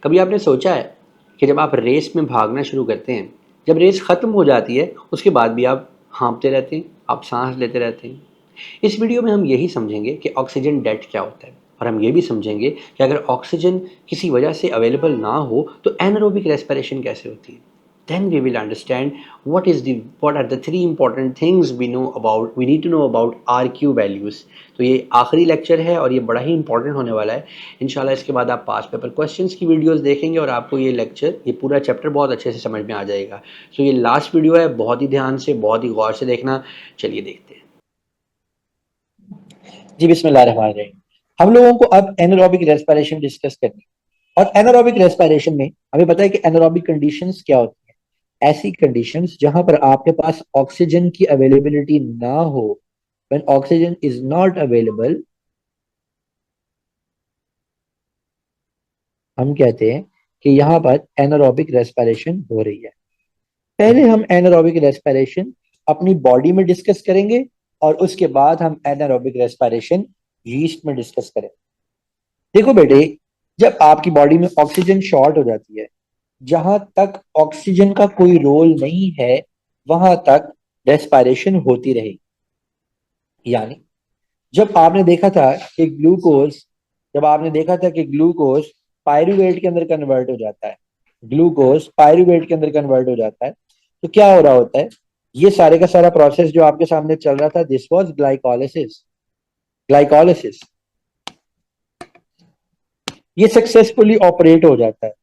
कभी आपने सोचा है कि जब आप रेस में भागना शुरू करते हैं, जब रेस ख़त्म हो जाती है, उसके बाद भी आप हाँफते रहते हैं, आप सांस लेते रहते हैं। इस वीडियो में हम यही समझेंगे कि ऑक्सीजन डेट क्या होता है, और हम ये भी समझेंगे कि अगर ऑक्सीजन किसी वजह से अवेलेबल ना हो तो एनारोबिक रेस्पिरेशन कैसे होती है। Then we will understand what are the three important things we need to know about RQ values। तो ये आखिरी लेक्चर है और ये बड़ा ही इंपॉर्टेंट होने वाला है। इंशाल्लाह इसके बाद आप पास पेपर क्वेश्चंस की वीडियोस देखेंगे और आपको ये लेक्चर, ये पूरा चैप्टर बहुत अच्छे से समझ में आ जाएगा। सो ये लास्ट वीडियो है, बहुत ही ध्यान से, बहुत ही गौर से देखना। चलिए देखते हैं। जी बिस्मिल्लाहिर्रहमानिर्रहीम। हम लोगों को अब एनारोबिक रेस्पिरेशन डिस्कस करनी है। और एनारोबिक रेस्पिरेशन में हमें पता है कि एनारोबिक कंडीशंस क्या होती है। ऐसी कंडीशंस जहां पर आपके पास ऑक्सीजन की अवेलेबिलिटी ना हो, when oxygen is not available, हम कहते हैं कि यहाँ पर एनारोबिक रेस्पिरेशन हो रही है। पहले हम एनारोबिक रेस्पिरेशन अपनी बॉडी में डिस्कस करेंगे और उसके बाद हम एनारोबिक रेस्पिरेशन यीस्ट में डिस्कस करेंगे। देखो बेटे, जब आपकी बॉडी में ऑक्सीजन शॉर्ट हो जाती है, जहां तक ऑक्सीजन का कोई रोल नहीं है वहां तक रेस्पिरेशन होती रहेगी। यानी जब आपने देखा था कि ग्लूकोज जब आपने देखा था कि ग्लूकोज पायरूवेट के अंदर कन्वर्ट हो जाता है, ग्लूकोज पायरूवेट के अंदर कन्वर्ट हो जाता है, तो क्या हो रहा होता है? ये सारे का सारा प्रोसेस जो आपके सामने चल रहा था, दिस वाज ग्लाइकोलिसिस। ग्लाइकोलिसिस ये सक्सेसफुली ऑपरेट हो जाता है।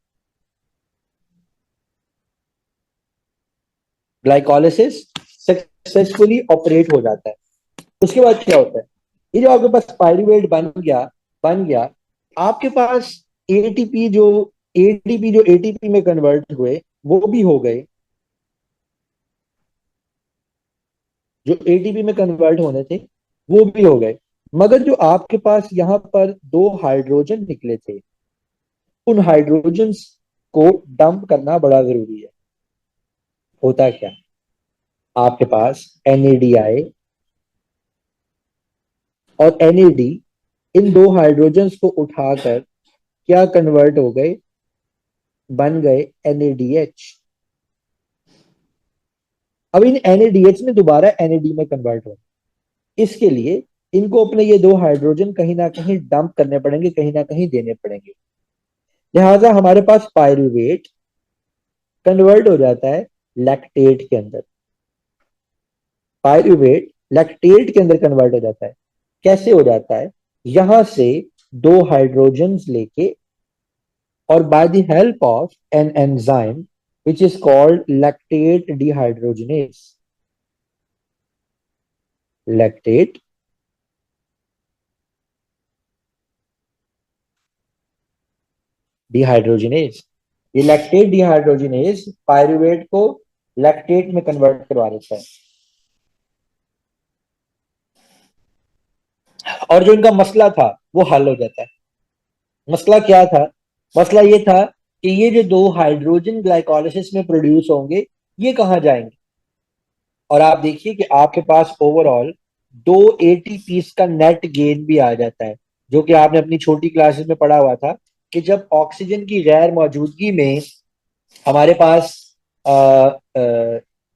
ग्लाइकोलिसिस सक्सेसफुली ऑपरेट हो जाता है। उसके बाद क्या होता है? ये जो आपके पास पायरूवेट बन गया, आपके पास एटीपी जो एटीपी में कन्वर्ट हुए वो भी हो गए, जो एटीपी में कन्वर्ट होने थे वो भी हो गए। मगर जो आपके पास यहाँ पर दो हाइड्रोजन निकले थे, उन हाइड्रोजन्स को डंप करना बड़ा जरूरी है। होता क्या? आपके पास NADI और NAD, इन दो हाइड्रोजन्स को उठाकर क्या कन्वर्ट हो गए? बन गए NADH। अब इन NADH में दोबारा NAD में कन्वर्ट हो, इसके लिए इनको अपने ये दो हाइड्रोजन कहीं ना कहीं डंप करने पड़ेंगे, कहीं ना कहीं देने पड़ेंगे। लिहाजा हमारे पास पायरूवेट कन्वर्ट हो जाता है लैक्टेट के अंदर। पायरूवेट लैक्टेट के अंदर कन्वर्ट हो जाता है। कैसे हो जाता है? यहां से दो हाइड्रोजन्स लेके, और by the help of an enzyme which is called lactate dehydrogenase, lactate dehydrogenase, ये लैक्टेट डिहाइड्रोजिनेज पायरूवेट को लैक्टेट में कन्वर्ट करवा देता है। और जो इनका मसला था वो हल हो जाता है। मसला क्या था? मसला ये था कि ये जो दो हाइड्रोजन ग्लाइकोलिसिस में प्रोड्यूस होंगे, ये कहाँ जाएंगे? और आप देखिए कि आपके पास ओवरऑल दो एटीपीस का नेट गेन भी आ जाता है, जो कि आपने अपनी छोटी क्लासेस में पढ़ा हुआ था कि जब ऑक्सीजन की गैर मौजूदगी में हमारे पास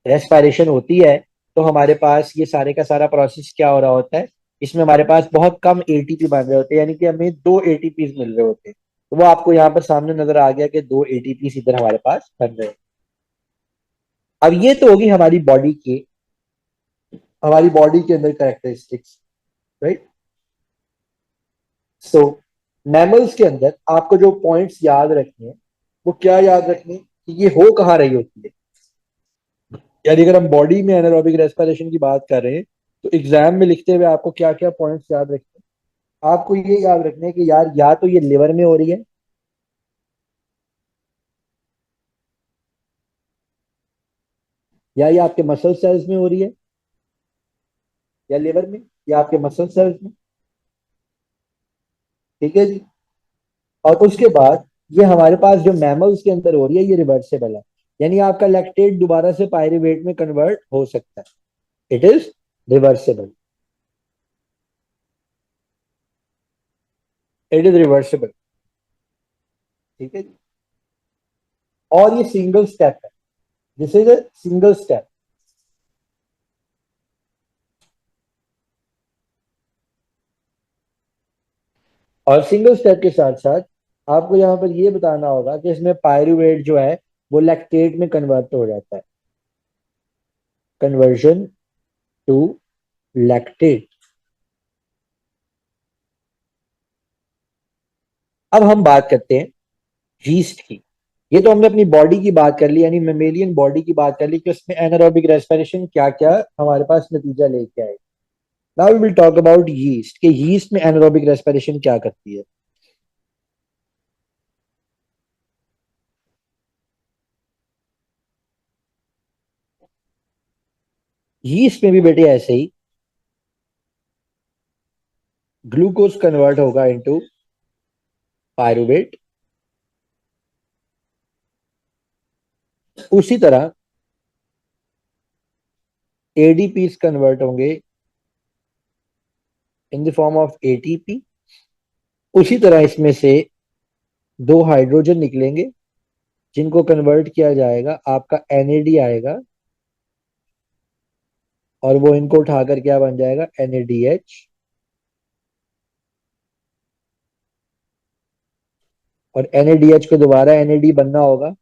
रेस्पिरेशन होती है, तो हमारे पास ये सारे का सारा प्रोसेस क्या हो रहा होता है? इसमें हमारे पास बहुत कम एटीपी बन रहे होते हैं, यानी कि हमें दो एटीपी मिल रहे होते हैं। तो वो आपको यहाँ पर सामने नजर आ गया कि दो एटीपी इधर हमारे पास बन रहे हैं। अब ये तो होगी हमारी बॉडी के अंदर कैरेक्टरिस्टिक्स, राइट? सो मैमल्स के अंदर आपको जो पॉइंट्स याद रखने हैं, वो क्या याद रखने कि ये हो कहाँ रही होती है। यानी अगर हम बॉडी में एनारोबिक रेस्पिरेशन की बात कर रहे हैं, तो एग्जाम में लिखते हुए आपको क्या क्या पॉइंट्स याद रखने हैं? आपको ये याद रखने हैं कि यार या तो ये लिवर में हो रही है, या ये आपके मसल सेल्स में हो रही है, या लिवर में, या आपके मसल सेल्स में। ठीक है जी। और उसके बाद ये हमारे पास जो मैमल्स के अंदर हो रही है, ये रिवर्सेबल है। यानी आपका लैक्टेट दोबारा से पायरूवेट में कन्वर्ट हो सकता है। It is reversible. It is reversible. ठीक है जी। और ये सिंगल स्टेप है, this is a single step. और सिंगल स्टेप के साथ साथ आपको यहाँ पर ये बताना होगा कि इसमें पायरुवेट जो है वो लैक्टेट में कन्वर्ट हो जाता है, कन्वर्जन टू लैक्टेट। अब हम बात करते हैं यीस्ट की। ये तो हमने अपनी बॉडी की बात कर ली, यानी मेमेलियन बॉडी की बात कर ली कि उसमें एनारोबिक रेस्पिरेशन क्या क्या हमारे पास नतीजा लेके आए। Now we will talk about yeast कि यीस्ट में एनारोबिक रेस्पिरेशन क्या करती है। यीस्ट में भी बेटे ऐसे ही ग्लूकोज कन्वर्ट होगा इनटू पायरुवेट, उसी तरह एडीपी कन्वर्ट होंगे in the form of ATP. उसी तरह इसमें से दो हाइड्रोजन निकलेंगे जिनको कन्वर्ट किया जाएगा, आपका एनएडी आएगा और वो इनको उठाकर क्या बन जाएगा, एनएडीएच। और एनएडीएच को दोबारा एनएडी बनना होगा,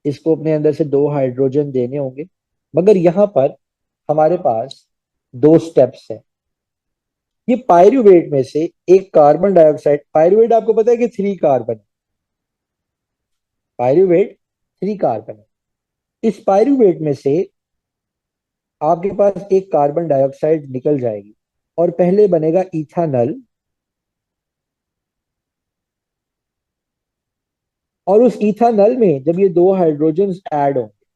इसको अपने अंदर से दो हाइड्रोजन देने होंगे। मगर यहां पर हमारे पास दो स्टेप्स हैं। ये पायरुवेट में से एक कार्बन डाइऑक्साइड, पायरुवेट आपको पता है कि 3 कार्बन, पायरुवेट 3 कार्बन है। इस पायरुवेट में से आपके पास एक कार्बन डाइऑक्साइड निकल जाएगी और पहले बनेगा इथानल, और उस इथानल में जब ये दो हाइड्रोजन ऐड होंगे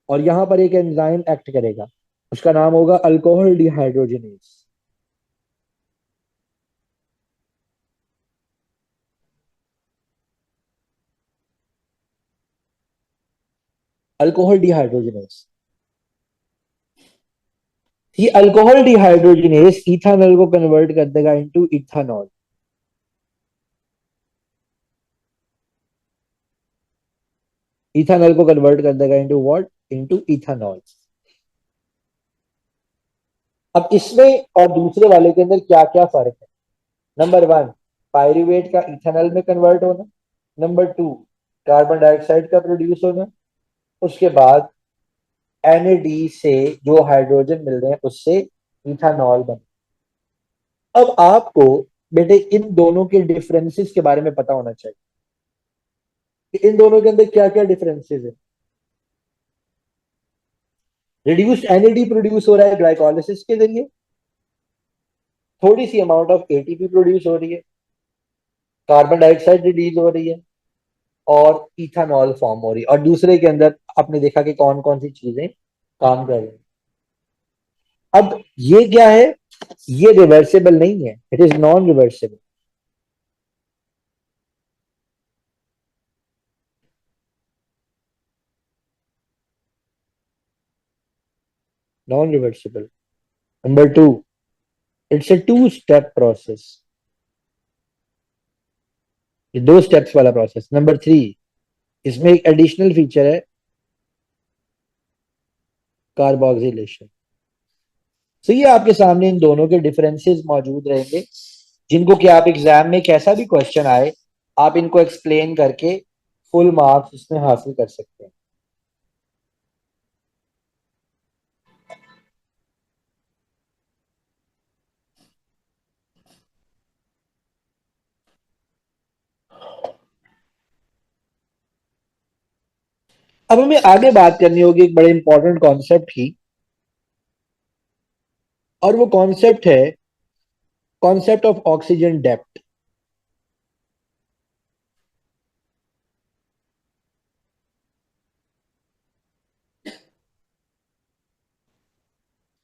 और यहां पर एक एंजाइम एक्ट करेगा, उसका नाम होगा अल्कोहल डिहाइड्रोजिनेज। अल्कोहल डिहाइड्रोजिनेज, ये अल्कोहल डिहाइड्रोजिनेज इथानल को कन्वर्ट कर देगा इनटू इथानॉल। इथानॉल को कन्वर्ट कर देगा इनटू व्हाट, इनटू इथानॉल। अब इसमें और दूसरे वाले के अंदर क्या क्या फर्क है। नंबर 1, पायरुवेट का इथानॉल में कन्वर्ट होना। नंबर 2, कार्बन डाइऑक्साइड का प्रोड्यूस होना। उसके बाद एनएडी से जो हाइड्रोजन मिल रहे हैं उससे इथानॉल बन। अब आपको बेटे इन दोनों के डिफरेंसेस के बारे में पता होना चाहिए कि इन दोनों के अंदर क्या क्या डिफरेंसेस है। रिड्यूस्ड एनएडी प्रोड्यूस हो रहा है ग्लाइकोलिसिस के जरिए, थोड़ी सी अमाउंट ऑफ एटीपी प्रोड्यूस हो रही है, कार्बन डाइऑक्साइड रिलीज हो रही है और इथानॉल फॉर्म हो रही है। और दूसरे के अंदर आपने देखा कि कौन कौन सी चीजें काम कर रही हैं। अब ये क्या है, ये रिवर्सेबल नहीं है, it is non reversible. Non reversible. Number 2, it's a 2 step process, ये 2 स्टेप्स वाला प्रोसेस। नंबर 3, इसमें एक एडिशनल फीचर है कार्बोक्सिलेशन। तो ये आपके सामने इन दोनों के डिफरेंसेस मौजूद रहेंगे, जिनको कि आप एग्जाम में कैसा भी क्वेश्चन आए आप इनको एक्सप्लेन करके फुल मार्क्स इसमें हासिल कर सकते हैं। अब हमें आगे बात करनी होगी एक बड़े इंपॉर्टेंट कॉन्सेप्ट की, और वो कॉन्सेप्ट है concept of oxygen depth.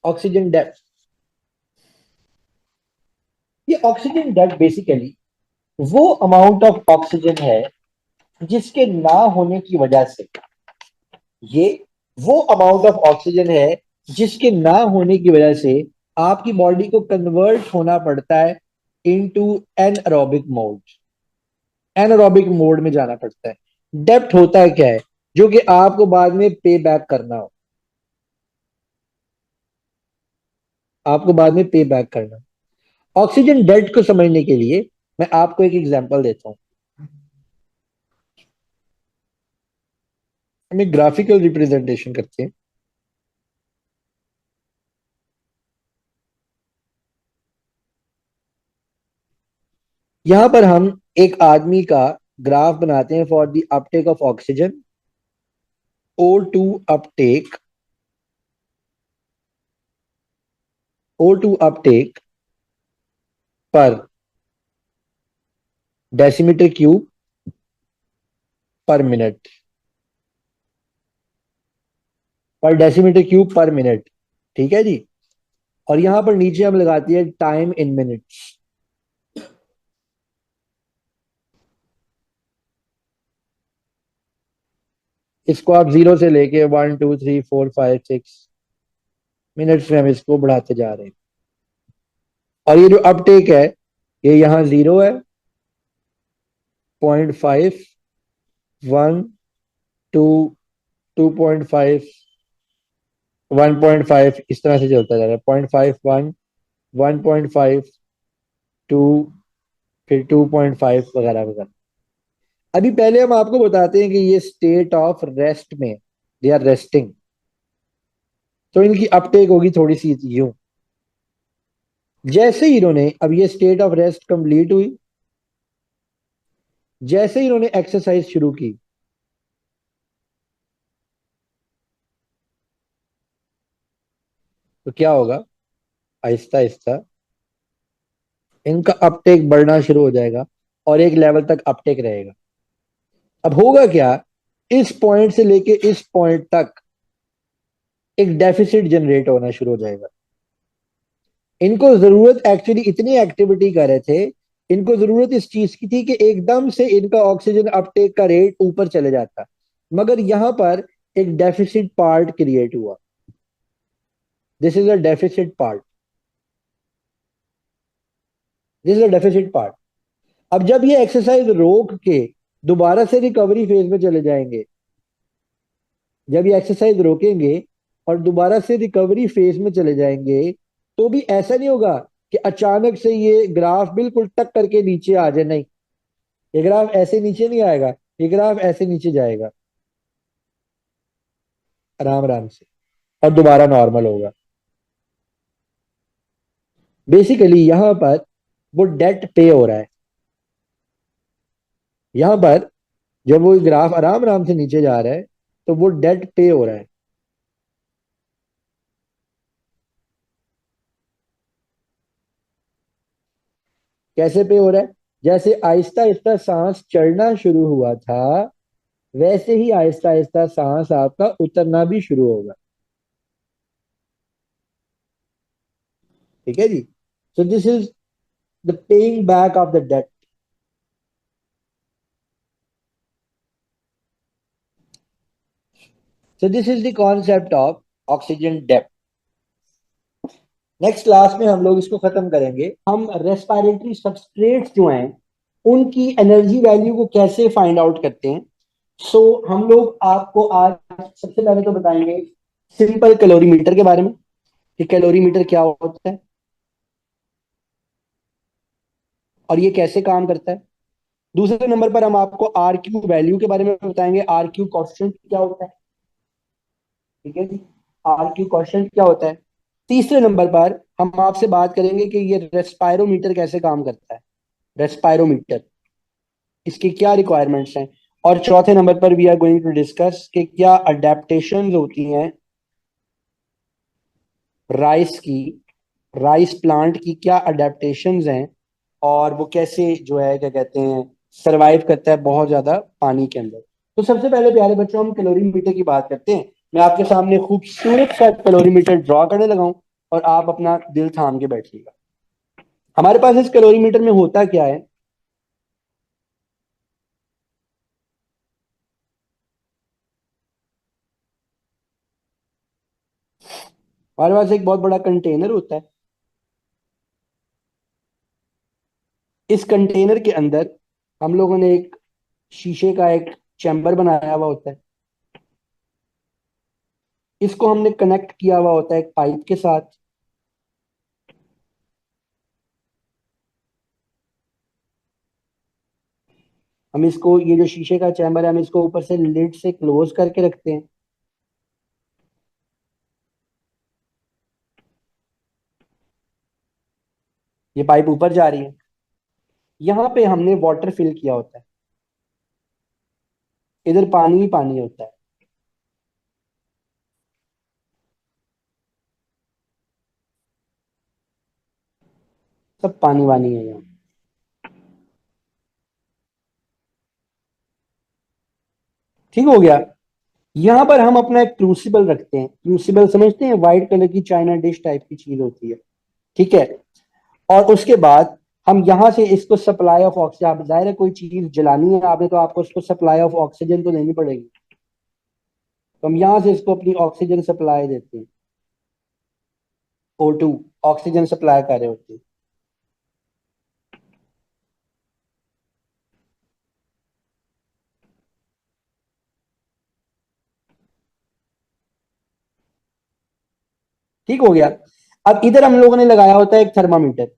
Oxygen depth, ये ऑक्सीजन डेप्थ बेसिकली वो अमाउंट ऑफ ऑक्सीजन है जिसके ना होने की वजह से, ये वो अमाउंट ऑफ ऑक्सीजन है जिसके ना होने की वजह से आपकी बॉडी को कन्वर्ट होना पड़ता है into anaerobic mode, anaerobic mode में जाना पड़ता है। डेप्थ होता है क्या है, जो कि आपको बाद में पे बैक करना हो, आपको बाद में पे बैक करना। ऑक्सीजन डेट को समझने के लिए मैं आपको एक एग्जांपल देता हूं। हम एक ग्राफिकल रिप्रेजेंटेशन करते हैं। यहां पर हम एक आदमी का ग्राफ बनाते हैं for the Uptake of oxygen, O2 Uptake, O2 Uptake पर डेसीमीटर क्यूब पर मिनट, पर डेसीमीटर क्यूब पर मिनट। ठीक है जी। और यहां पर नीचे हम लगाती है टाइम इन मिनट्स। इसको आप 0 से लेके 1 2 3 4 5 6 मिनट्स में हम इसको बढ़ाते जा रहे हैं। और ये जो अपटेक है, ये यहाँ 0 है, 0.5, 1, 2, 2.5, 1.5, इस तरह से चलता जा रहा है। 0.5, 1, 1.5, 2, फिर 2.5 वगैरह वगैरह। अभी पहले हम आपको बताते हैं कि ये स्टेट ऑफ रेस्ट में, दे आर रेस्टिंग, तो इनकी अपटेक होगी थोड़ी सी यूं। जैसे ही इन्होंने, अब ये स्टेट ऑफ रेस्ट कंप्लीट हुई, जैसे ही इन्होंने एक्सरसाइज शुरू की, तो क्या होगा, आहिस्ता आहिस्ता इनका अपटेक बढ़ना शुरू हो जाएगा और एक लेवल तक अपटेक रहेगा। अब होगा क्या, इस पॉइंट से लेके इस पॉइंट तक एक डेफिसिट जनरेट होना शुरू हो जाएगा। इनको जरूरत एक्चुअली इतनी एक्टिविटी कर रहे थे, इनको जरूरत इस चीज की थी कि एकदम से इनका ऑक्सीजन अपटेक का रेट ऊपर चले जाता, मगर यहां पर एक डेफिसिट पार्ट क्रिएट हुआ। This is a deficit part, this is a deficit part. अब जब ये एक्सरसाइज रोक के दोबारा से रिकवरी फेज में चले जाएंगे, जब ये एक्सरसाइज रोकेंगे और दोबारा से रिकवरी फेज में चले जाएंगे, तो भी ऐसा नहीं होगा कि अचानक से ये ग्राफ बिल्कुल टक करके नीचे आ जाए। नहीं, ये ग्राफ ऐसे नीचे नहीं आएगा, ये ग्राफ ऐसे नीचे जाएगा आराम आराम से, और दोबारा नॉर्मल होगा। बेसिकली यहां पर वो डेट पे हो रहा है। यहां पर जब वो ग्राफ आराम आराम से नीचे जा रहा है, तो वो डेट पे हो रहा है। कैसे पे हो रहा है, जैसे आहिस्ता आहिस्ता सांस चढ़ना शुरू हुआ था, वैसे ही आहिस्ता आहिस्ता सांस आपका उतरना भी शुरू होगा। ठीक है जी। So this is the paying back of the debt. So this is the concept of oxygen depth. Next class में हम लोग इसको खत्म करेंगे। हम रेस्पिरेटरी सबस्ट्रेट्स जो हैं, उनकी एनर्जी वैल्यू को कैसे फाइंड आउट करते हैं। सो हम लोग आपको आज सबसे पहले तो बताएंगे सिंपल कैलोरीमीटर के बारे में, कि कैलोरीमीटर क्या होता है और ये कैसे काम करता है। दूसरे नंबर पर हम आपको आर क्यू वैल्यू के बारे में बताएंगे, आर क्यू कॉन्स्टेंट क्या होता है। ठीक है जी, आर क्यू कॉन्स्टेंट क्या होता है। तीसरे नंबर पर हम आपसे बात करेंगे कि ये रेस्पायरोमीटर कैसे काम करता है, रेस्पायरोमीटर, इसकी क्या रिक्वायरमेंट्स हैं। और चौथे नंबर पर we are going to discuss कि क्या अडेप्टेशंस होती हैं राइस की, राइस प्लांट की क्या अडेप्टेशंस हैं, और वो कैसे जो है क्या कहते हैं सरवाइव करता है बहुत ज्यादा पानी के अंदर। तो सबसे पहले प्यारे बच्चों हम कैलोरीमीटर की बात करते हैं। मैं आपके सामने खूबसूरत सा कैलोरीमीटर ड्रॉ करने लगा हूं और आप अपना दिल थाम के बैठिएगा। हमारे पास इस कैलोरीमीटर में होता क्या है, हमारे पास एक बहुत बड़ा कंटेनर होता है। इस कंटेनर के अंदर हम लोगों ने एक शीशे का एक चैम्बर बनाया हुआ होता है। इसको हमने कनेक्ट किया हुआ होता है एक पाइप के साथ। हम इसको, ये जो शीशे का चैम्बर है, हम इसको ऊपर से लिड से क्लोज करके रखते हैं। ये पाइप ऊपर जा रही है, यहाँ पे हमने वाटर फिल किया होता है, इधर पानी ही पानी होता है। सब पानी वानी है यहाँ। ठीक हो गया। यहाँ पर हम अपना एक क्रूसिबल रखते हैं। क्रूसिबल समझते हैं, व्हाइट कलर की चाइना डिश टाइप की चीज होती है। ठीक है। और उसके बाद हम यहाँ से इसको सप्लाई ऑफ ऑक्सीजन, आप जाहिर है कोई चीज जलानी है आपने तो आपको उसको सप्लाई ऑफ ऑक्सीजन तो लेनी पड़ेगी। तो हम यहाँ से इसको अपनी ऑक्सीजन सप्लाई देते हैं। O2 ऑक्सीजन सप्लाई कर रहे होते हैं। ठीक हो गया। अब इधर हम लोगों ने लगाया होता है एक थर्मामीटर,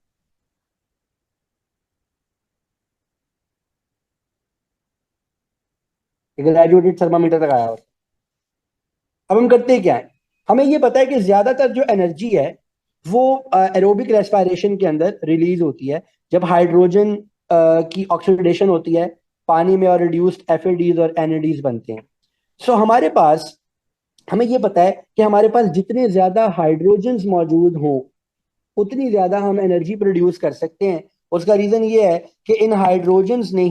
एक ग्रेजुएटेड थर्मामीटर लगाया होता है। अब हम करते हैं क्या है, हमें ये पता है कि ज्यादातर जो एनर्जी है वो एरोबिक रेस्पिरेशन के अंदर रिलीज होती है जब हाइड्रोजन की ऑक्सीडेशन होती है पानी में, और रिड्यूस्ड एफएडीज और एनएडीज बनते हैं। सो हमारे पास, हमें ये पता है कि हमारे पास जितने ज्यादा हाइड्रोजन्स मौजूद हों उतनी ज्यादा हम एनर्जी प्रोड्यूस कर सकते हैं। उसका रीजन ये है कि इन हाइड्रोजन्स ने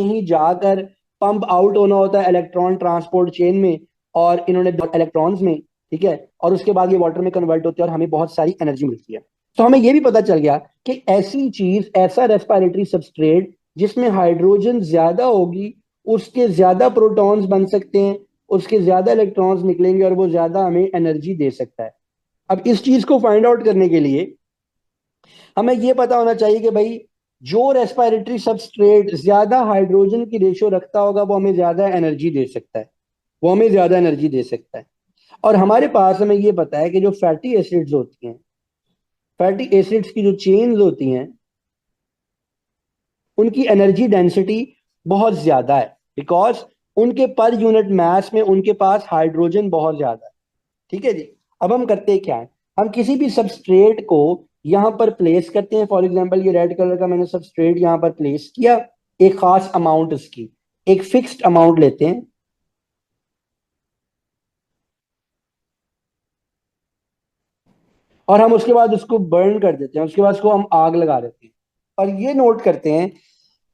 ही जाकर पंप आउट होना होता है इलेक्ट्रॉन ट्रांसपोर्ट चेन में, और इन्होंने इलेक्ट्रॉन्स में, ठीक है, और उसके बाद ये वाटर में कन्वर्ट होते हैं और हमें बहुत सारी एनर्जी मिलती है। तो हमें ये भी पता चल गया कि ऐसी चीज, ऐसा रेस्पिरेटरी सबस्ट्रेट जिसमें हाइड्रोजन ज्यादा होगी, उसके ज्यादा प्रोटॉन्स बन सकते हैं, उसके ज्यादा इलेक्ट्रॉन्स निकलेंगे और वो ज्यादा हमें एनर्जी दे सकता है। अब इस चीज को फाइंड आउट करने के लिए हमें यह पता होना चाहिए कि भाई जो रेस्पिरेटरी सबस्ट्रेट ज्यादा हाइड्रोजन की रेशियो रखता होगा वो हमें ज्यादा एनर्जी दे सकता है, वो हमें ज्यादा एनर्जी दे सकता है। और हमारे पास, हमें यह पता है कि जो फैटी एसिड्स होती हैं, फैटी एसिड्स की जो चेन्स होती हैं, उनकी एनर्जी डेंसिटी बहुत ज्यादा है, बिकॉज उनके पर यूनिट मास में उनके पास हाइड्रोजन बहुत ज्यादा है। ठीक है जी। अब हम करते क्या है, हम किसी भी सबस्ट्रेट को यहां पर प्लेस करते हैं। फॉर एग्जांपल ये रेड कलर का मैंने सबस्ट्रेट यहां पर प्लेस किया, एक खास अमाउंट उसकी, एक फिक्स्ड अमाउंट लेते हैं, और हम उसके बाद उसको बर्न कर देते हैं, उसके बाद उसको हम आग लगा देते हैं। और ये नोट करते हैं,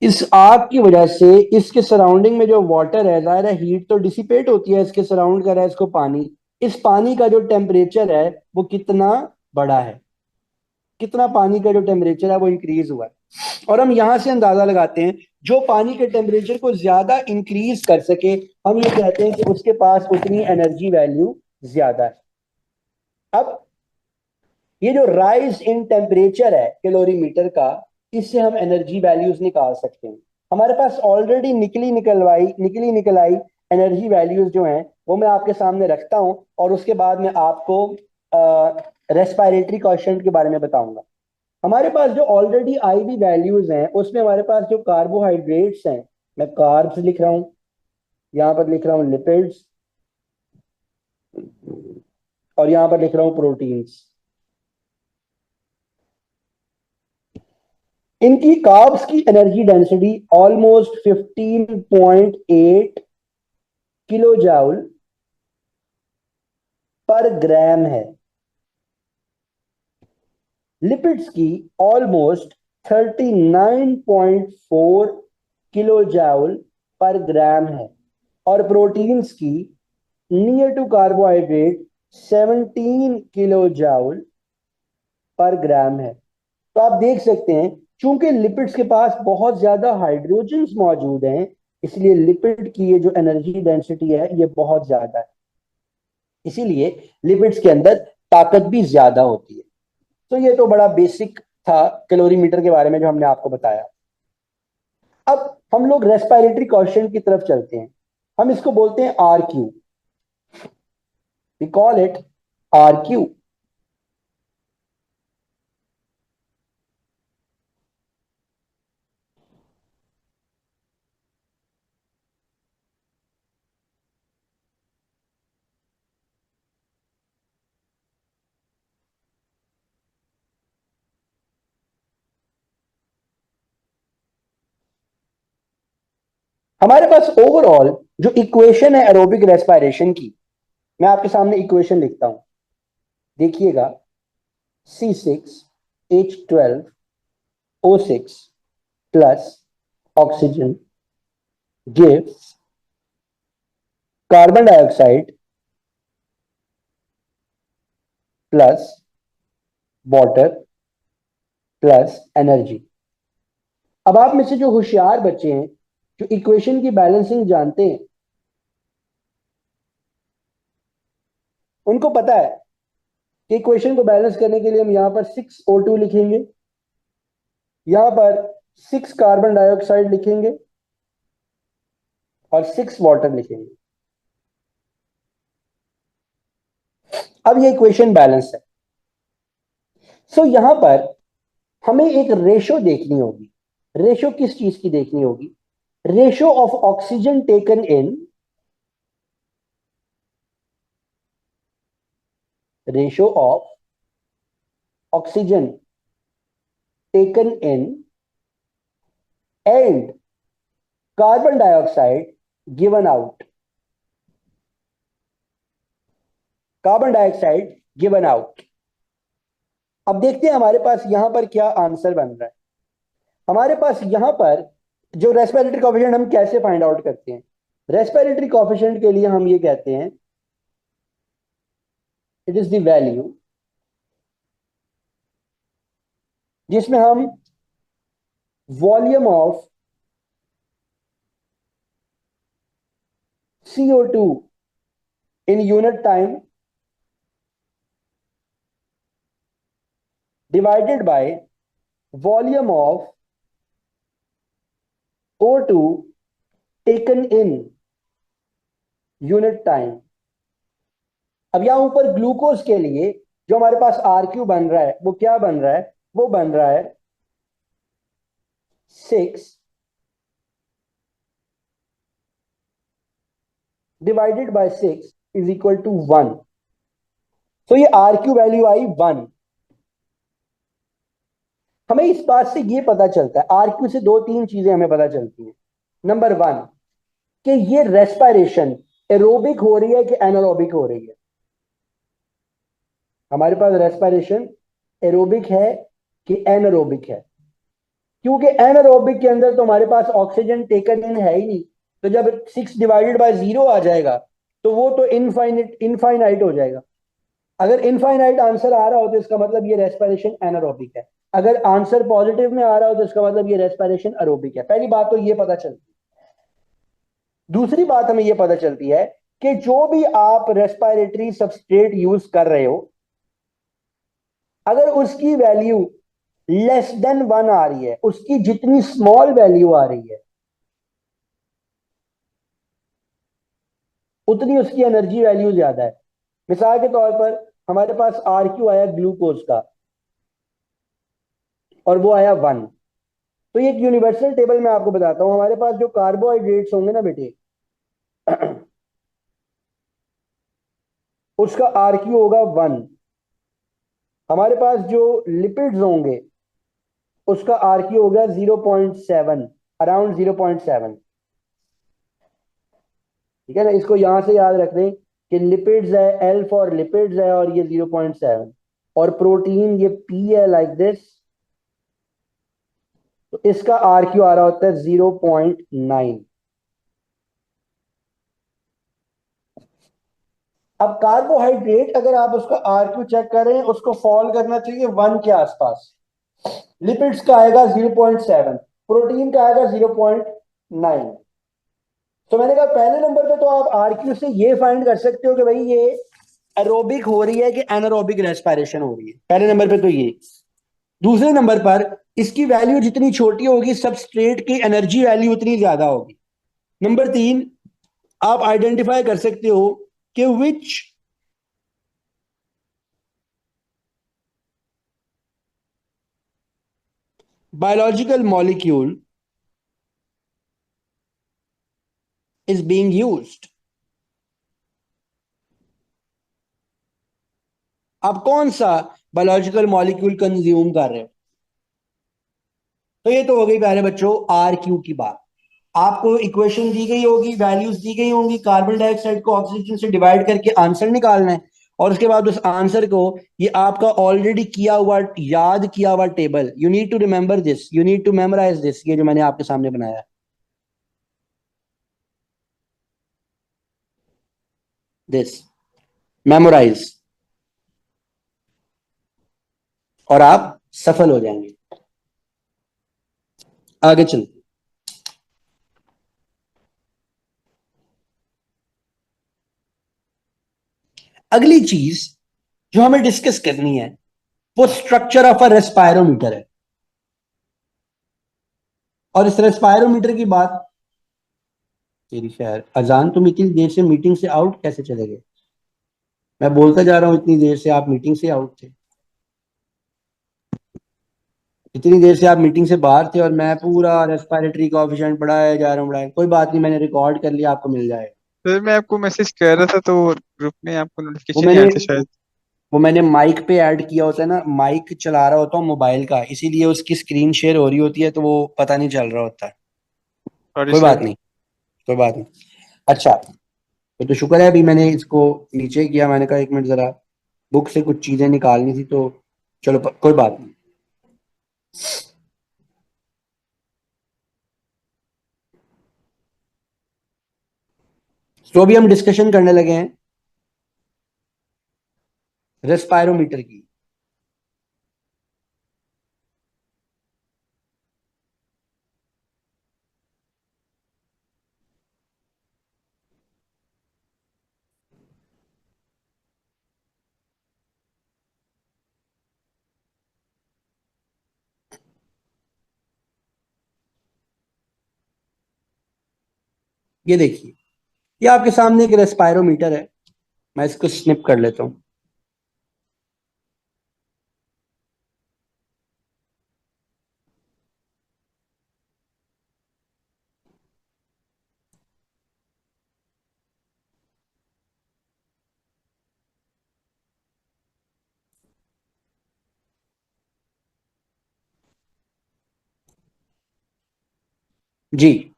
इस आग की वजह से इसके सराउंडिंग में जो वाटर है, जाहिर है हीट तो डिसिपेट होती है, इसके सराउंड कर रहा है इसको पानी। इस पानी का जो टेम्परेचर है वो कितना बड़ा है, कितना पानी का जो टेम्परेचर है वो इंक्रीज हुआ है। और हम यहां से अंदाजा लगाते हैं, जो पानी के टेम्परेचर को ज्यादा इंक्रीज कर सके, हम ये कहते हैं कि उसके पास उतनी एनर्जी वैल्यू ज्यादा है। अब ये जो राइज इन टेम्परेचर है कैलोरीमीटर का, इससे हम एनर्जी वैल्यूज निकाल सकते हैं। हमारे पास ऑलरेडी निकली निकल आई एनर्जी वैल्यूज जो हैं वो मैं आपके सामने रखता हूं, और उसके बाद मैं आपको रेस्पिरेटरी कॉएफिशिएंट के बारे में बताऊंगा। हमारे पास जो ऑलरेडी आई हुई वैल्यूज हैं उसमें हमारे पास जो कार्बोहाइड्रेट्स हैं, मैं कार्ब्स लिख रहा हूं, यहां पर लिख रहा हूं लिपिड्स, और यहां पर लिख रहा हूं प्रोटीन्स। इनकी कार्ब्स की energy density almost 15.8 kilo joule per gram है। लिपिड्स की almost 39.4 kilo joule per gram है। और प्रोटीन्स की near to carbohydrate 17 kilo joule per gram है। तो आप देख सकते हैं, चूंकि लिपिड्स के पास बहुत ज्यादा हाइड्रोजन्स मौजूद हैं, इसलिए लिपिड की ये जो एनर्जी डेंसिटी है ये बहुत ज्यादा है, इसीलिए लिपिड्स के अंदर ताकत भी ज्यादा होती है। तो ये तो बड़ा बेसिक था कैलोरीमीटर के बारे में जो हमने आपको बताया। अब हम लोग रेस्पिरेटरी कॉएफिशिएंट की तरफ चलते हैं, हम इसको बोलते हैं R Q. We call it RQ. हमारे पास ओवरऑल जो इक्वेशन है एरोबिक रेस्पिरेशन की, मैं आपके सामने इक्वेशन लिखता हूं, देखिएगा. C6H12O6 plus oxygen gives carbon dioxide plus water plus energy. अब आप में से जो होशियार बच्चे हैं, जो इक्वेशन की बैलेंसिंग जानते हैं, उनको पता है कि इक्वेशन को बैलेंस करने के लिए हम यहां पर 6O2 लिखेंगे, यहां पर 6 कार्बन डाइऑक्साइड लिखेंगे और 6 वाटर लिखेंगे. अब ये इक्वेशन बैलेंस है. सो यहां पर हमें एक रेशो देखनी होगी. रेशो किस चीज की देखनी होगी? Ratio of oxygen taken in, ratio of oxygen taken in and carbon dioxide given out. Carbon dioxide given out. अब देखते हैं हमारे पास यहां पर क्या आंसर बन रहा है. हमारे पास यहां पर जो रेस्पिरेटरी कोएफिशिएंट हम कैसे फाइंड आउट करते हैं? रेस्पिरेटरी कोएफिशिएंट के लिए हम ये कहते हैं, इट इज द वैल्यू जिसमें हम volume of CO2 in unit time divided by volume of O2 taken in unit time. अब यहां ऊपर ग्लूकोज के लिए जो हमारे पास RQ बन रहा है, वो क्या बन रहा है? वो बन रहा है 6 divided by 6 is equal to 1. तो ये RQ वैल्यू आई 1. हमें इस बात से ये पता चलता है, RQ से दो तीन चीजें हमें पता चलती हैं. नंबर 1 कि ये रेस्पिरेशन एरोबिक हो रही है कि एनारोबिक हो रही है. हमारे पास रेस्पिरेशन एरोबिक है कि एनारोबिक है? क्योंकि एनारोबिक के अंदर तो हमारे पास ऑक्सीजन टेकन इन है ही नहीं. तो जब 6 डिवाइडेड बाय 0 आ जाएगा तो वो तो इनफाइनाइट हो जाएगा. अगर इनफाइनाइट आंसर आ रहा हो तो इसका मतलब ये रेस्पिरेशन एनारोबिक है. अगर आंसर पॉजिटिव में आ रहा हो तो इसका मतलब ये रेस्पिरेशन एरोबिक है. पहली बात तो ये पता चलती है. दूसरी बात हमें ये पता चलती है कि जो भी आप रेस्पिरेटरी सबस्ट्रेट यूज कर रहे हो, अगर उसकी वैल्यू लेस देन 1 आ रही है, उसकी जितनी स्मॉल वैल्यू आ रही है उतनी उसकी एनर्जी वैल्यू ज्यादा है. मिसाल के तौर पर हमारे पास RQ आया ग्लूकोज का और वो आया 1. तो ये एक यूनिवर्सल टेबल मैं आपको बताता हूं. हमारे पास जो कार्बोहाइड्रेट्स होंगे ना बेटे, उसका RQ होगा 1. हमारे पास जो लिपिड्स होंगे उसका RQ होगा 0.7, अराउंड 0.7. ठीक है ना? इसको यहां से याद रख दें कि लिपिड्स है, L फॉर लिपिड्स है और ये 0.7, और प्रोटीन ये P है, लाइक दिस. तो इसका RQ आ रहा होता है 0.9. अब कार्बोहाइड्रेट अगर आप उसका RQ चेक करें, उसको फॉल करना चाहिए 1 के आसपास. लिपिड्स का आएगा 0.7, प्रोटीन का आएगा 0.9. तो मैंने कहा पहले नंबर पे तो आप RQ से ये फाइंड कर सकते हो कि भाई ये एरोबिक हो रही है कि एनारोबिक रेस्पिरेशन हो रही है. पहले नंबर पे तो ये. दूसरे नंबर पर इसकी वैल्यू जितनी छोटी होगी, सबस्ट्रेट की एनर्जी वैल्यू उतनी ज्यादा होगी. नंबर 3, आप आइडेंटिफाई कर सकते हो कि विच biological molecule is being used. आप कौन सा बायोलॉजिकल मॉलिक्यूल कंज्यूम कर रहे हो? तो ये तो हो गई प्यारे बच्चों आर क्यू की बात। आपको इक्वेशन दी गई होगी, वैल्यूज दी गई होंगी, कार्बन डाइऑक्साइड को ऑक्सीजन से डिवाइड करके आंसर निकालना है। और उसके बाद उस आंसर को, ये आपका ऑलरेडी किया हुआ, याद किया हुआ table, you need to remember this, you need to memorise this, ये जो मैंने आपके सामने बनाया है, दिस, मेमोराइज, और आप सफल हो जाएंगे। आगे चल। अगली चीज जो हमें डिस्कस करनी है वो स्ट्रक्चर ऑफ अ रेस्पायरोमीटर है। और इस रेस्पायरोमीटर की बात, तेरी खैर अजान, तुम इतनी देर से मीटिंग से आउट कैसे चले गए? मैं बोलता जा रहा हूँ इतनी देर से आप मीटिंग से आउट थे, इतनी देर से आप मीटिंग से बाहर थे, और मैं पूरा रेस्पिरेटरी कोएफिशिएंट बढ़ाया जा रहा हूँ, बढ़ाया। कोई बात नहीं, मैंने रिकॉर्ड कर लिया, आपको मिल जाएगा। सर मैं आपको मैसेज कर रहा था तो ग्रुप में आपको वो नोटिफिकेशन नहीं मैंने आया था शायद। वो मैंने माइक पे ऐड किया होता है ना, माइक चला रहा होता हूँ मोबाइल का, इसीलिए उसकी स्क्रीन शेयर हो रही होती है, तो वो पता नहीं चल रहा होता है। सॉरी कोई सर। बात नहीं, कोई बात नहीं। अच्छा, तो शुक्र है अभी मैंने इसको नीचे किया, मैंने कहा एक मिनट जरा बुक से कुछ चीजें निकालनी थी, तो चलो कोई बात नहीं। तो अभी हम डिस्कशन करने लगे हैं रेस्पायरोमीटर की। ये देखिए, ये आपके सामने एक रेस्पायरोमीटर है, मैं इसको स्निप कर लेता हूं। जी,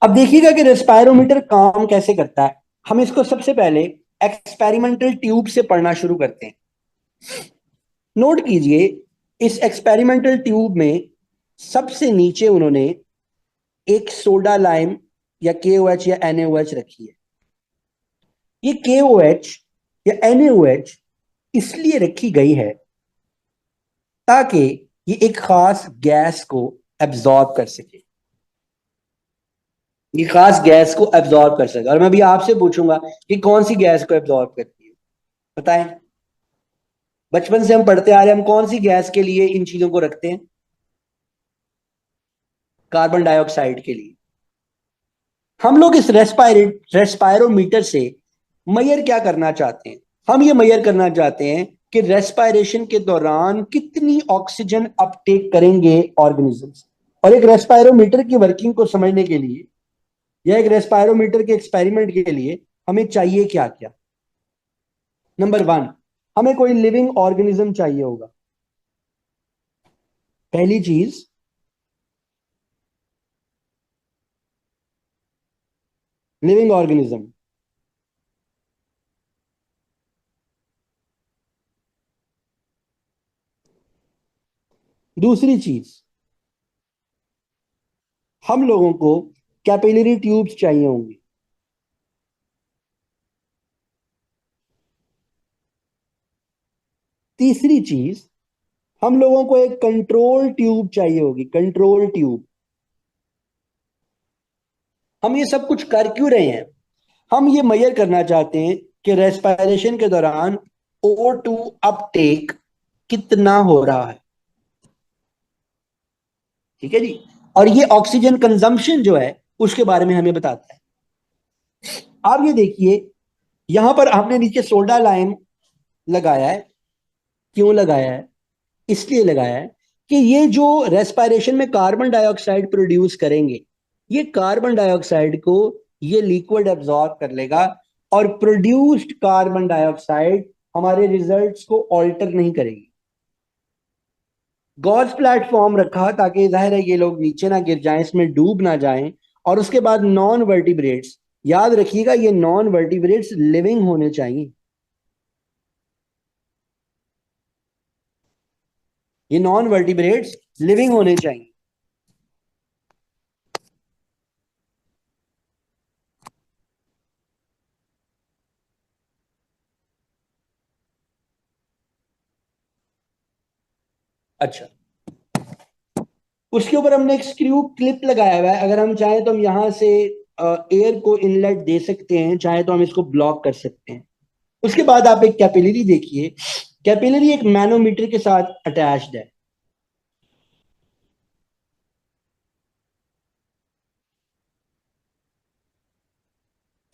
अब देखिएगा कि रेस्पायरोमीटर काम कैसे करता है। हम इसको सबसे पहले एक्सपेरिमेंटल ट्यूब से पढ़ना शुरू करते हैं। नोट कीजिए, इस एक्सपेरिमेंटल ट्यूब में सबसे नीचे उन्होंने एक सोडा लाइम या KOH या NaOH रखी है। ये KOH या NaOH इसलिए रखी गई है ताकि ये एक खास गैस को एब्जॉर्ब कर सके, ये खास गैस को एब्जॉर्ब कर सके। और मैं अभी आपसे पूछूंगा कि कौन सी गैस को एब्जॉर्ब करती है, बताएं। बचपन से हम पढ़ते आ रहे हैं, हम कौन सी गैस के लिए इन चीजों को रखते हैं? कार्बन डाइऑक्साइड के लिए। हम लोग इस रेस्पायरोमीटर से मेजर क्या करना चाहते हैं? हम ये मेजर करना चाहते हैं कि रेस्पायरेशन के दौरान कितनी ऑक्सीजन अपटेक करेंगे ऑर्गेनिजम्स। और एक रेस्पायरोमीटर की वर्किंग को समझने के लिए, या एक रेस्पायरोमीटर के एक्सपेरिमेंट के लिए हमें चाहिए क्या क्या? नंबर वन, हमें कोई लिविंग ऑर्गेनिज्म चाहिए होगा, पहली चीज। Living organism. दूसरी चीज, हम लोगों को कैपिलरी ट्यूब्स चाहिए होंगी। तीसरी चीज, हम लोगों को एक कंट्रोल ट्यूब चाहिए होगी, कंट्रोल ट्यूब। हम ये सब कुछ कर क्यों रहे हैं? हम ये मेजर करना चाहते हैं कि रेस्पिरेशन के दौरान O2 अपटेक कितना हो रहा है। ठीक है जी। और ये ऑक्सीजन कंजम्पशन जो है उसके बारे में हमें बताता है। आप ये देखिए, यहां पर हमने नीचे सोडा लाइम लगाया है। क्यों लगाया है? इसलिए लगाया है कि ये जो रेस्पिरेशन में कार्बन डाइऑक्साइड प्रोड्यूस करेंगे, ये कार्बन डाइऑक्साइड को ये लिक्विड एब्जॉर्ब कर लेगा और प्रोड्यूस्ड कार्बन डाइऑक्साइड हमारे रिजल्ट्स को ऑल्टर नहीं करेगी। गॉस प्लेटफॉर्म रखा ताकि जाहिर है ये लोग नीचे ना गिर जाएं, इसमें डूब ना जाएं। और उसके बाद नॉन वर्टिब्रेट्स, याद रखिएगा ये नॉन वर्टिब्रेट्स लिविंग होने चाहिए, ये नॉन वर्टिब्रेट्स लिविंग होने चाहिए। अच्छा, उसके ऊपर हमने एक स्क्रू क्लिप लगाया हुआ है, अगर हम चाहें तो हम यहां से एयर को इनलेट दे सकते हैं, चाहे तो हम इसको ब्लॉक कर सकते हैं। उसके बाद आप एक कैपिलरी देखिए, कैपिलरी एक मैनोमीटर के साथ अटैच्ड है।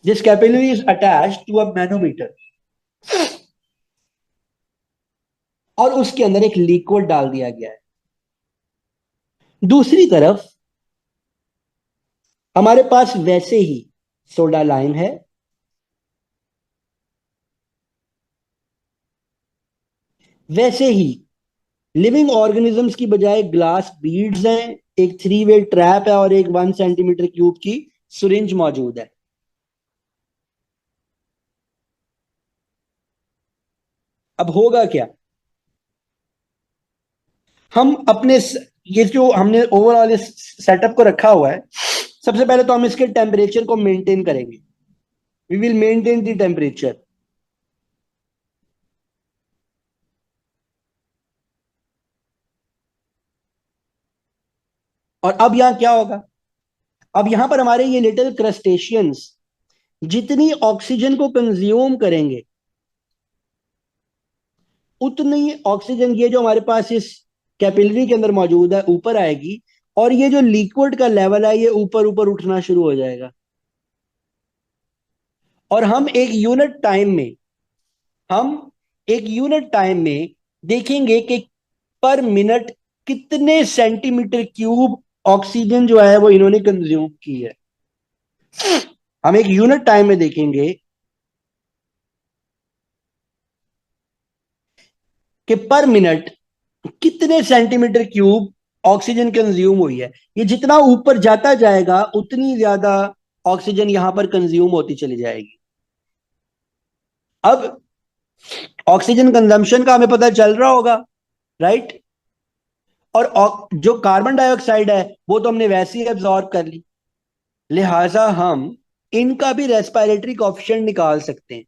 This capillary is attached to a manometer और उसके अंदर एक लिक्विड डाल दिया गया है। दूसरी तरफ हमारे पास वैसे ही सोडा लाइम है, वैसे ही लिविंग ऑर्गेनिजम्स की बजाय ग्लास बीड्स हैं, एक 3 वे ट्रैप है और एक 1 सेंटीमीटर क्यूब की सुरिंज मौजूद है। अब होगा क्या, हम अपने ये जो हमने ओवरऑल इस सेटअप को रखा हुआ है, सबसे पहले तो हम इसके टेम्परेचर को मेंटेन करेंगे। We will maintain the temperature. और अब यहां क्या होगा, अब यहां पर हमारे ये लिटिल क्रस्टेशियंस जितनी ऑक्सीजन को कंज्यूम करेंगे, उतनी ऑक्सीजन ये जो हमारे पास इस कैपिलरी के अंदर मौजूद है ऊपर आएगी, और ये जो लिक्विड का लेवल है ये ऊपर ऊपर उठना शुरू हो जाएगा। और हम एक यूनिट टाइम में देखेंगे कि पर मिनट कितने सेंटीमीटर क्यूब ऑक्सीजन जो है वो इन्होंने कंज्यूम की है। हम एक यूनिट टाइम में देखेंगे कि पर मिनट कितने सेंटीमीटर क्यूब ऑक्सीजन कंज्यूम हुई है। ये जितना ऊपर जाता जाएगा उतनी ज्यादा ऑक्सीजन यहां पर कंज्यूम होती चली जाएगी। अब ऑक्सीजन कंजम्पशन का हमें पता चल रहा होगा, राइट। और जो कार्बन डाइऑक्साइड है वो तो हमने वैसे ही एब्जॉर्ब कर ली, लिहाजा हम इनका भी रेस्पिरेटरी कोएफिशिएंट निकाल सकते हैं।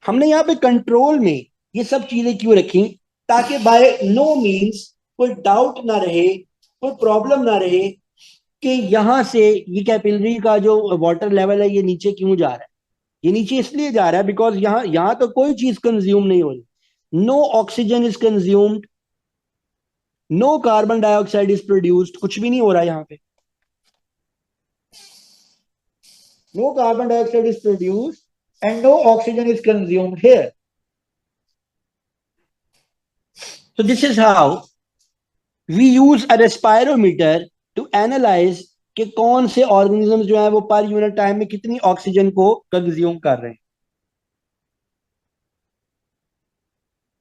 हमने यहां पे कंट्रोल में ये सब चीजें क्यों रखी, ताकि बाय नो मींस कोई डाउट ना रहे, कोई प्रॉब्लम ना रहे कि यहां से ये कैपिलरी का जो वाटर लेवल है ये नीचे क्यों जा रहा है। ये नीचे इसलिए जा रहा है बिकॉज यहां यहां तो कोई चीज कंज्यूम नहीं हो रही, no oxygen is consumed, no carbon dioxide is produced, कुछ भी नहीं हो रहा यहां पे। No carbon dioxide is produced and no oxygen is consumed here. So this is how we use a respirometer to analyze कि कौन से ऑर्गेनिज्म जो है वो पर यूनिट टाइम में कितनी ऑक्सीजन को कंज्यूम कर रहे हैं।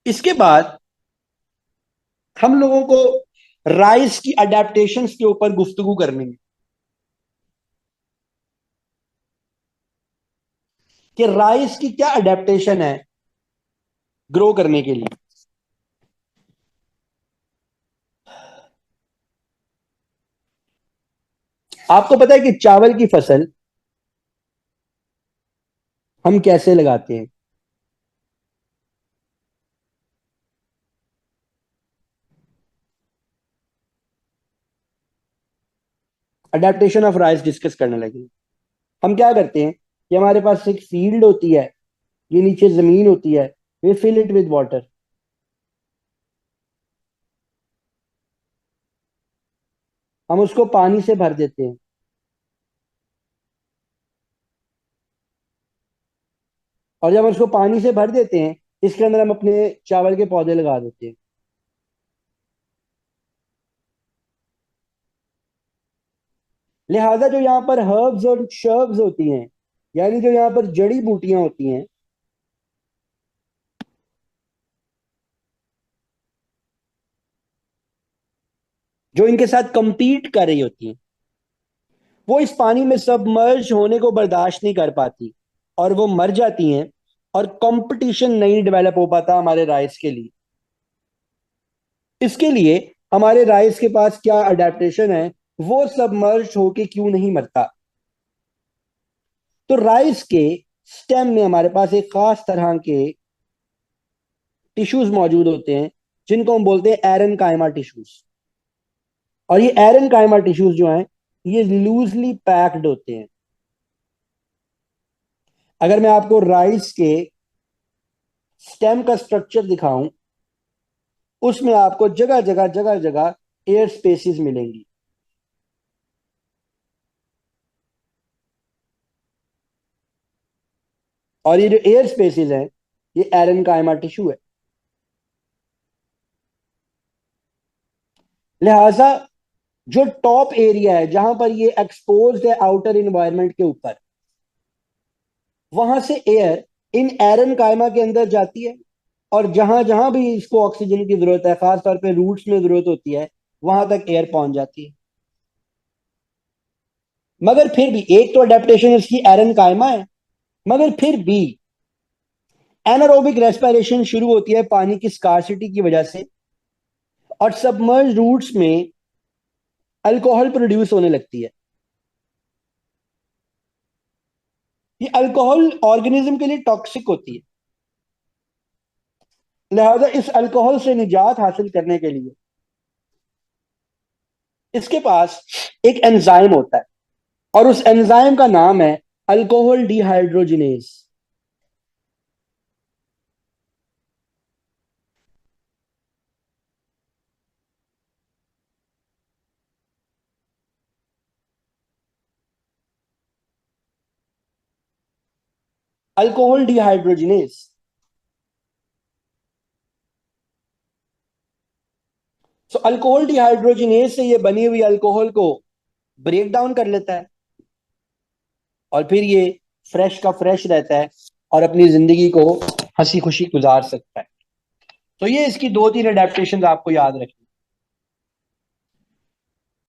इसके बाद हम लोगों को राइस की अडेप्टेशंस के ऊपर गुफ्तगू करनी है कि राइस की क्या अडेप्टेशन है ग्रो करने के लिए। आपको पता है कि चावल की फसल हम कैसे लगाते हैं। अडेप्टेशन ऑफ राइस डिस्कस करने लगे। हम क्या करते हैं कि हमारे पास एक फील्ड होती है, ये नीचे जमीन होती है, we fill it with water. हम उसको पानी से भर देते हैं और जब हम उसको पानी से भर देते हैं इसके अंदर हम अपने चावल के पौधे लगा देते हैं। लिहाजा जो यहाँ पर हर्ब्स और शर्ब्स होती हैं, यानी जो यहाँ पर जड़ी बूटियां होती हैं, जो इनके साथ compete कर रही होती हैं, वो इस पानी में सबमर्ज होने को बर्दाश्त नहीं कर पाती और वो मर जाती हैं, और कंपटीशन नहीं डेवलप हो पाता हमारे राइस के लिए। इसके लिए हमारे राइस के पास क्या अडेप्टेशन है, वो सबमर्ज होके क्यों नहीं मरता। तो राइस के स्टेम में हमारे पास एक खास तरह के टिश्यूज मौजूद होते हैं, जिनको हम बोलते हैं एरन कायमा टिश्यूज। और ये एरन कायमा टिश्यूज जो हैं, ये लूजली पैक्ड होते हैं। अगर मैं आपको राइस के स्टेम का स्ट्रक्चर दिखाऊं, उसमें आपको जगह जगह जगह जगह एयर स्पेसिस मिलेंगी। और ये जो एयर स्पेसिस हैं, ये एरन कायमा टिश्यू है। लिहाजा जो टॉप एरिया है जहां पर ये एक्सपोज्ड है आउटर इन्वायरमेंट के ऊपर, वहां से एयर इन एरन कायमा के अंदर जाती है, और जहां जहां भी इसको ऑक्सीजन की जरूरत है, खासतौर पे रूट्स में जरूरत होती है, वहां तक एयर पहुंच जाती है। मगर फिर भी एक तो अडेप्टेशन इसकी एरन कायमा है, मगर फिर भी एनारोबिक रेस्पिरेशन शुरू होती है पानी की स्कार्सिटी की वजह से, और सबमर्ज रूट्स में अल्कोहल प्रोड्यूस होने लगती है। ये अल्कोहल ऑर्गेनिज्म के लिए टॉक्सिक होती है। लिहाजा इस अल्कोहल से निजात हासिल करने के लिए इसके पास एक एंजाइम होता है, और उस एंजाइम का नाम है alcohol dehydrogenase. Alcohol dehydrogenase. So alcohol dehydrogenase से ये बनी हुई अल्कोहल को ब्रेक डाउन कर लेता है, और फिर ये फ्रेश का फ्रेश रहता है और अपनी जिंदगी को हंसी खुशी गुजार सकता है। तो ये इसकी 2-3 अडेप्टेशन आपको याद रखनी।